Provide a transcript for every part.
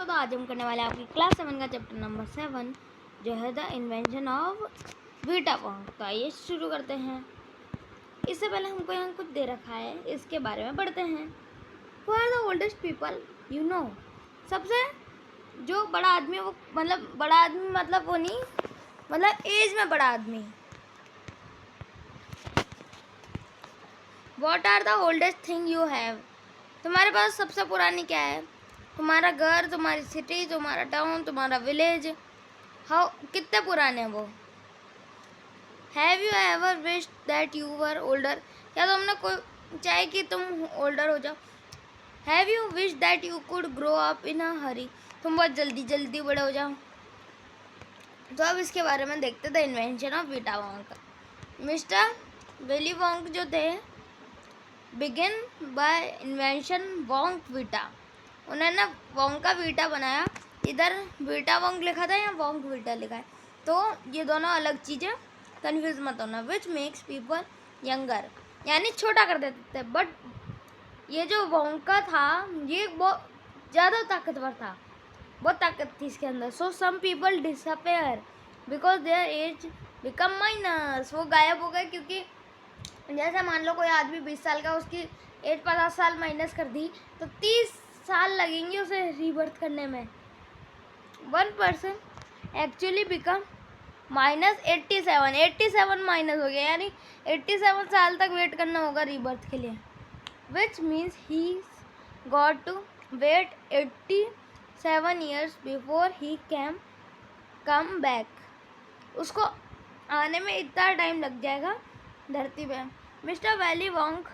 तो आज हम करने वाले हैं आपकी क्लास 7 का चैप्टर नंबर 7 जो है the invention of Vita Wong. तो आइए शुरू करते हैं। इससे पहले हमको यहाँ कुछ दे रखा है, इसके बारे में पढ़ते हैं। Who are the oldest people you know. सबसे जो बड़ा आदमी, वो मतलब बड़ा आदमी मतलब वो नहीं, मतलब एज में बड़ा आदमी। What are the oldest thing you have. तुम्हारे पास सबसे पुरानी क्या है? तुम्हारा घर, तुम्हारी सिटी, तुम्हारा टाउन, तुम्हारा विलेज। हाउ कितने पुराने हैं वो? Have you ever wish that you were older. क्या तुमने कोई चाहे कि तुम ओल्डर हो जाओ? Have you wish that you could grow up in a hurry. तुम बहुत जल्दी जल्दी बड़े हो जाओ। तो अब इसके बारे में देखते थे इन्वेंशन ऑफ वीटा वॉन्ग का। मिस्टर विली वॉन्ग जो थे, begin by invention Wong Vita. उन्होंने वॉन्ग का वीटा बनाया। इधर वीटा वॉन्ग लिखा था या वॉन्ग वीटा लिखा है, तो ये दोनों अलग चीज़ें, कन्फ्यूज मत होना। विच मेक्स पीपल यंगर, यानी छोटा कर देते थे। बट ये जो वॉन्ग का था, ये बहुत ज़्यादा ताकतवर था, बहुत ताकत थी इसके अंदर। So some people disappear because their age become minus. वो गायब हो गए क्योंकि जैसे मान लो कोई आदमी 20 साल का, उसकी एज 50 साल माइनस कर दी तो 30 साल लगेंगे उसे रीबर्थ करने में। 1% एक्चुअली बिकम -87 माइनस हो गया, यानी 87 साल तक वेट करना होगा रीबर्थ के लिए। Which means he got to wait 87 years before he come back. उसको आने में इतना टाइम लग जाएगा धरती पे। मिस्टर वैली वॉन्ग,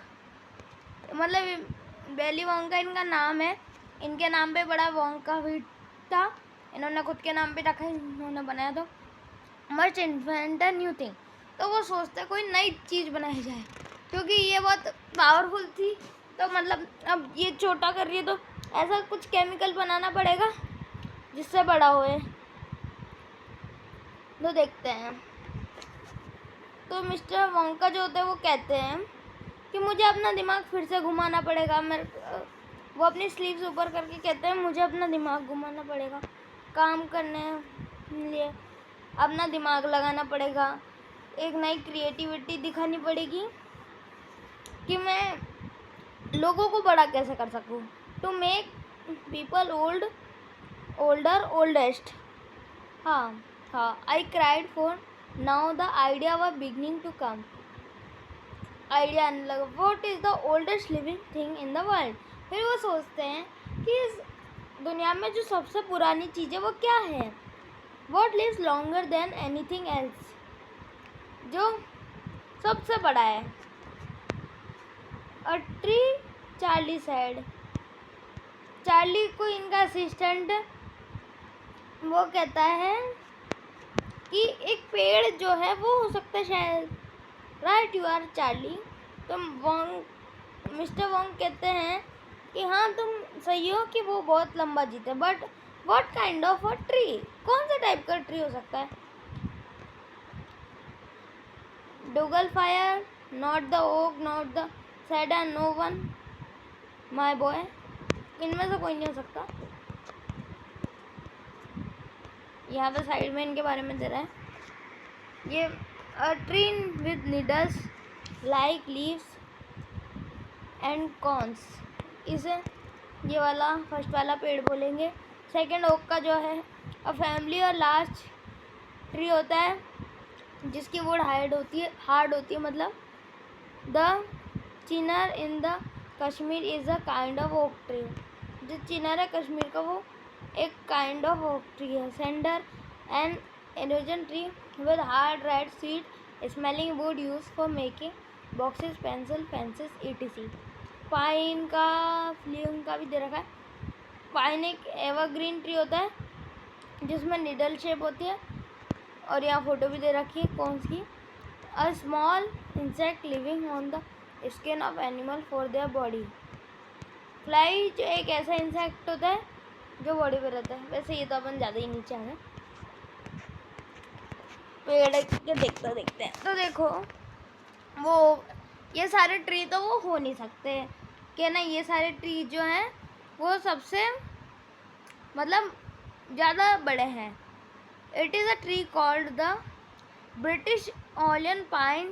मतलब वैली वॉन्ग का इनका नाम है, इनके नाम पे बड़ा वॉन्ग का वीटा, इन्होंने खुद के नाम पे रखा है, इन्होंने बनाया। तो मच इन्वेंट न्यू थिंग, तो वो सोचते कोई नई चीज़ बनाई जाए, क्योंकि ये बहुत पावरफुल थी। तो मतलब अब ये छोटा कर रही है, तो ऐसा कुछ केमिकल बनाना पड़ेगा जिससे बड़ा होए। तो देखते हैं। तो मिस्टर वॉन्ग का जो होता है वो कहते हैं कि मुझे अपना दिमाग फिर से घुमाना पड़ेगा। वो अपनी स्लीव्स ऊपर करके कहते हैं मुझे अपना दिमाग घुमाना पड़ेगा, काम करने लिए अपना दिमाग लगाना पड़ेगा, एक नई क्रिएटिविटी दिखानी पड़ेगी कि मैं लोगों को बड़ा कैसे कर सकूं। To make people older oldest. हाँ I cried for now the idea were beginning to come. Idea आने लगा। What is the oldest living thing in the world. फिर वो सोचते हैं कि इस दुनिया में जो सबसे पुरानी चीज़ है वो क्या है। What lives longer than anything else, जो सबसे बड़ा है। A tree, Charlie said. Charlie को इनका असिस्टेंट वो कहता है कि एक पेड़ जो है वो हो सकता है शायद। Right you are Charlie. तो मिस्टर वॉन्ग कहते हैं कि हाँ तुम सही हो कि वो बहुत लंबा जीते, but what kind of a tree, कौन सा टाइप का ट्री हो सकता है। Douglas fir, not the oak, not the cedar, no one my boy. इनमें से कोई नहीं हो सकता। यहाँ पे साइड में इनके बारे में दे रहा है। ये a tree with needles like leaves and cons. इसे ये वाला फर्स्ट वाला पेड़ बोलेंगे। सेकंड ओक का जो है अ फैमिली और लार्ज ट्री होता है जिसकी वुड हार्ड होती है मतलब। The chinar in the Kashmir is a kind of oak tree. जो चिनर है कश्मीर का वो एक काइंड ऑफ ओक ट्री है। Cedar an evergreen tree with hard red sweet smelling wood use for making boxes, pencil, fences etc। Pine का, फ्लिंग का भी दे रखा है। पाइन एक एवरग्रीन ट्री होता है जिसमें निडल शेप होती है, और यहाँ फोटो भी दे रखी है कौन सी। A small insect living on the skin of animal for their body. Fly जो एक ऐसा इंसेक्ट होता है जो बॉडी पे रहता है। वैसे ये तो अपन ज़्यादा ही नीचे आ गए, पेड़ के देखते हैं। तो देखो वो ये सारे ट्री तो वो हो नहीं सकते कि ना, ये सारे ट्री जो हैं वो सबसे मतलब ज़्यादा बड़े हैं। It is a tree called the British alien pine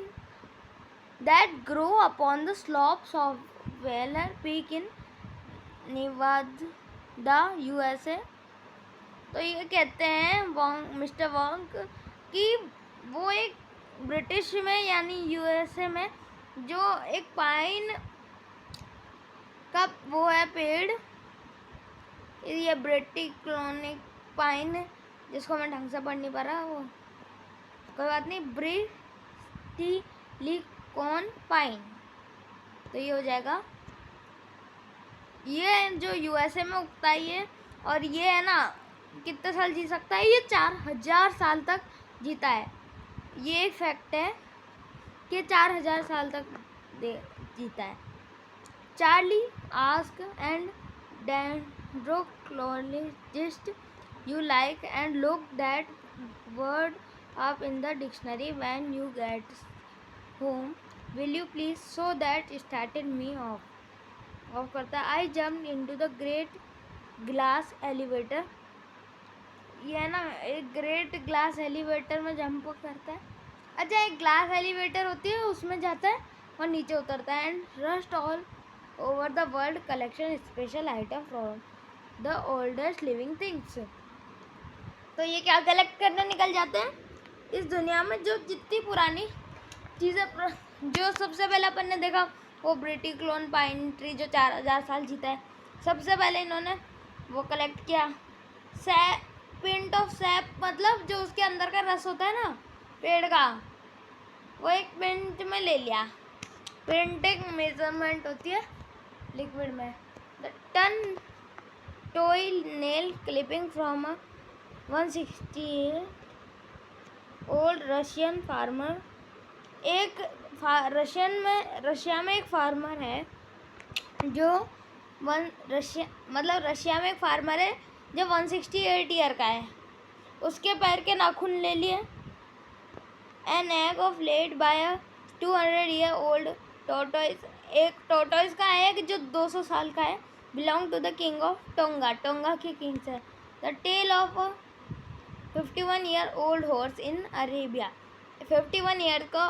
that grow upon the slopes of Wheeler Peak in Nevada USA। तो ये कहते हैं मिस्टर वोंग कि वो एक ब्रिटिश में यानी USA में जो एक पाइन का वो है पेड़, ये ब्रिटिक्लोनिक पाइन है, जिसको मैं ढंग से पढ़ नहीं पा रहा, वो कोई बात नहीं, ब्रिटिलिकॉन पाइन। तो ये हो जाएगा, ये जो USA में उगता है ये, और ये है ना कितने साल जी सकता है, ये 4000 साल तक जीता है। ये एक फैक्ट है कि 4000 साल तक जीता है। Charlie ask and dendrochronologist you like and look that word up in the dictionary when you get home. Will you please? So that started me off करता है। I jumped into the great glass elevator। ये है ना एक great glass elevator में jump करता है। अच्छा, एक ग्लास एलिवेटर होती है, उसमें जाता है और नीचे उतरता है। And rust all over the world collection special item from the oldest living things. तो ये क्या कलेक्ट करने निकल जाते हैं इस दुनिया में, जो जितनी पुरानी चीज़ें, जो सबसे पहले अपन ने देखा वो ब्रिटिक्लोन पाइन ट्री जो 4000 साल जीता है। सबसे पहले इन्होंने वो कलेक्ट किया पिंट ऑफ सैप, मतलब जो उसके अंदर का रस होता है ना पेड़ का, वो एक पिंट में ले लिया। पिंट एक मेजरमेंट होती है लिक्विड में। The ten toenail clipping from 168 old Russian farmer. एक रशिया में एक फार्मर है जो रशिया में एक फार्मर है जो 168 ईयर का है। उसके पैर के नाखून ले लिए। An egg of laid by 200 year old tortoise. एक टोटोइज का एग जो 200 साल का है, belong to the king of Tonga. Tonga के किंग से। The tail of 51 year old horse in Arabia. 51 year का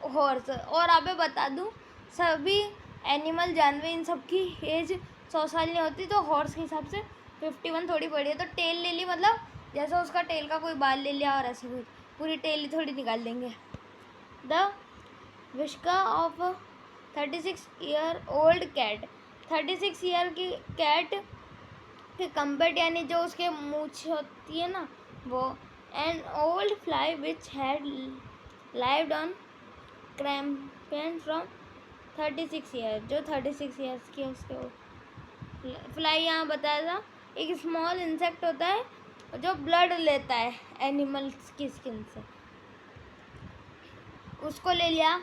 हॉर्स। और आप बता दूँ, सभी एनिमल जानवर इन सब की एज 100 साल नहीं होती, तो हॉर्स के हिसाब से 51 थोड़ी पड़ी है। तो टेल ले ली, मतलब जैसे उसका टेल का कोई बाल ले लिया और ऐसे कुछ, पूरी टेल ही थोड़ी निकाल देंगे। The whiskers of 36 year old cat. 36 year की कैट के कम्पेट, यानी जो उसके मूछ होती है ना वो। An old fly which had lived on क्रैम्पेन फ्रॉम 36 ईयर, जो 36 ईयर्स की उसके फ्लाई यहाँ बताया था। एक स्मॉल इंसेक्ट होता है जो ब्लड लेता है एनिमल्स की स्किन से, उसको ले लिया।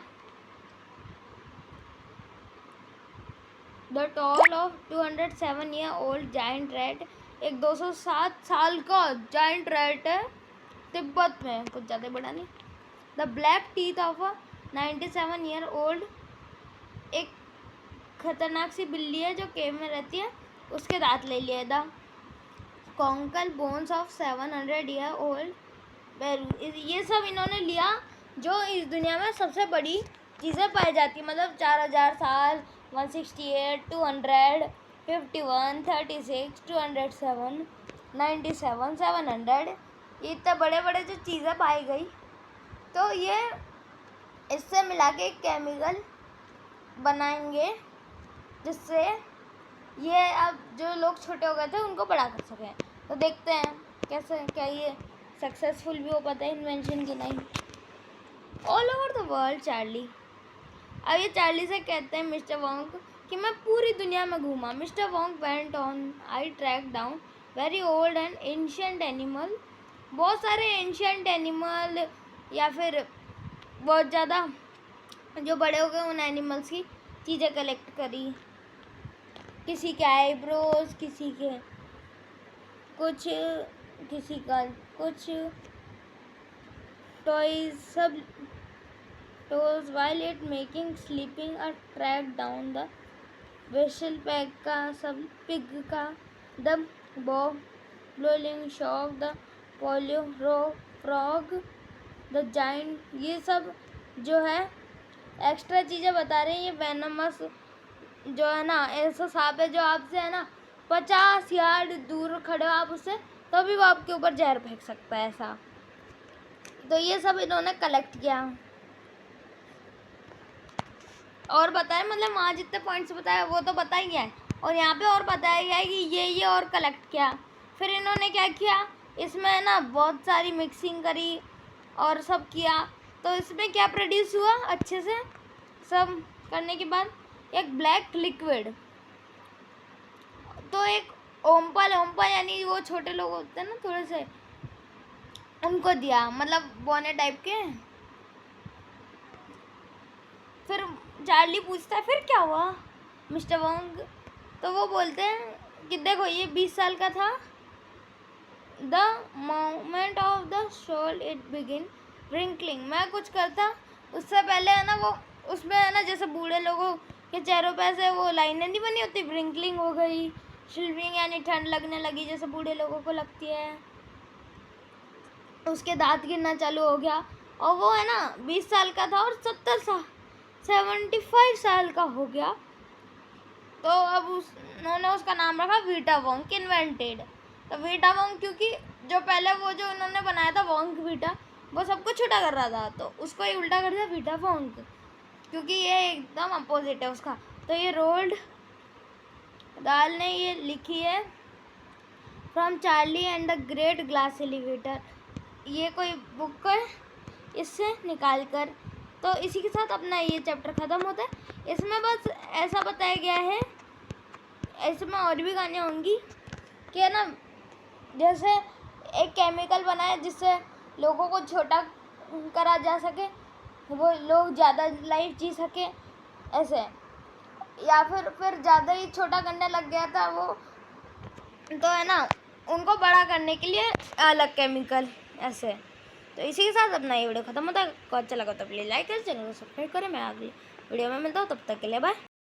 The tall of 207 year old giant rat. एक 207 साल का जाइंट रैट है तिब्बत में, कुछ ज़्यादा बड़ा नहीं। The black teeth of 97 year old. एक खतरनाक सी बिल्ली है जो केव में रहती है, उसके दांत ले लिए। द कॉन्कल bones of 700 year old Peru. ये सब इन्होंने लिया जो इस दुनिया में सबसे बड़ी चीज़ें पाई जाती है, मतलब 4000 साल, 168, 200, 51, 36, 207, 97, 700, ये इतने बड़े बड़े जो चीज़ें पाई गई। तो ये इससे मिला के केमिकल बनाएंगे जिससे ये अब जो लोग छोटे हो गए थे उनको बड़ा कर सकें। तो देखते हैं कैसे, क्या ये सक्सेसफुल भी हो पाता है इन्वेंशन की नहीं। All over the world Charlie. अब ये चार्ली से कहते हैं मिस्टर वोंग कि मैं पूरी दुनिया में घूमा। Mister Wong went on, I track down very old and ancient animal. बहुत सारे एंशिएंट एनिमल या फिर बहुत ज़्यादा जो बड़े हो गए उन एनिमल्स की चीज़ें कलेक्ट करी। किसी के आईब्रोज, किसी के कुछ, किसी का कुछ टॉयज, सब टोज while it making sleeping a track down the weasel pack का, सब पिग का, the bob blowing shock, the polio frog, the giant, ये सब जो है एक्स्ट्रा चीज़ें बता रहे हैं। ये वेनमस जो है ना, ऐसा सांप है जो आपसे है ना 50 यार्ड दूर खड़े हो आप उससे, तो भी वो आपके ऊपर जहर फेंक सकता है ऐसा। तो ये सब इन्होंने कलेक्ट किया और बताया, मतलब वहाँ जितने पॉइंट्स बताया वो तो बता ही है, और यहाँ पे और बताया गया है कि ये और कलेक्ट किया। फिर इन्होंने क्या किया, इसमें है ना बहुत सारी मिक्सिंग करी और सब किया, तो इसमें क्या प्रोड्यूस हुआ अच्छे से सब करने के बाद, एक ब्लैक लिक्विड। तो एक ओम्पल यानी वो छोटे लोग होते हैं ना थोड़े से, उनको दिया, मतलब बोने टाइप के। फिर चार्ली पूछता है फिर क्या हुआ मिस्टर वोंग, तो वो बोलते हैं कि देखो ये 20 साल का था। The moment of the soul it begin wrinkling, मैं कुछ करता उससे पहले है ना वो उसमें है ना जैसे बूढ़े लोगों के चेहरों पे ऐसे वो लाइनें नहीं बनी होती, रिंकलिंग हो गई, शिवरिंग यानी ठंड लगने लगी जैसे बूढ़े लोगों को लगती है, उसके दांत गिरना चालू हो गया। और वो है ना 20 साल का था और 75 साल का हो गया। तो अब उन्होंने उसका नाम रखा वीटा वोंग, इन्वेंटेड। तो वीटा वोंग क्योंकि जो पहले वो जो उन्होंने बनाया था वोंग वीटा, वो सबको छोटा कर रहा था, तो उसको ही उल्टा कर दिया वीटा वोंग, क्योंकि ये एकदम अपोजिट है उसका। तो ये रोल्ड दाल ने ये लिखी है from Charlie and the great glass elevator, ये कोई बुक है इससे निकाल कर। तो इसी के साथ अपना ये चैप्टर ख़त्म होता है। इसमें बस ऐसा बताया गया है, इसमें और भी कहानियाँ होंगी कि है ना जैसे एक केमिकल बना है जिससे लोगों को छोटा करा जा सके, वो लोग ज़्यादा लाइफ जी सके ऐसे, या फिर ज़्यादा ही छोटा करने लग गया था वो, तो है ना उनको बड़ा करने के लिए अलग केमिकल ऐसे। तो इसी के साथ अपना ये वीडियो खत्म होता है। अच्छा लगा तो प्लीज़ लाइक करें, चैनल को सब्सक्राइब करें। मैं अगली वीडियो में मिलता हूँ, तब तक के लिए बाय।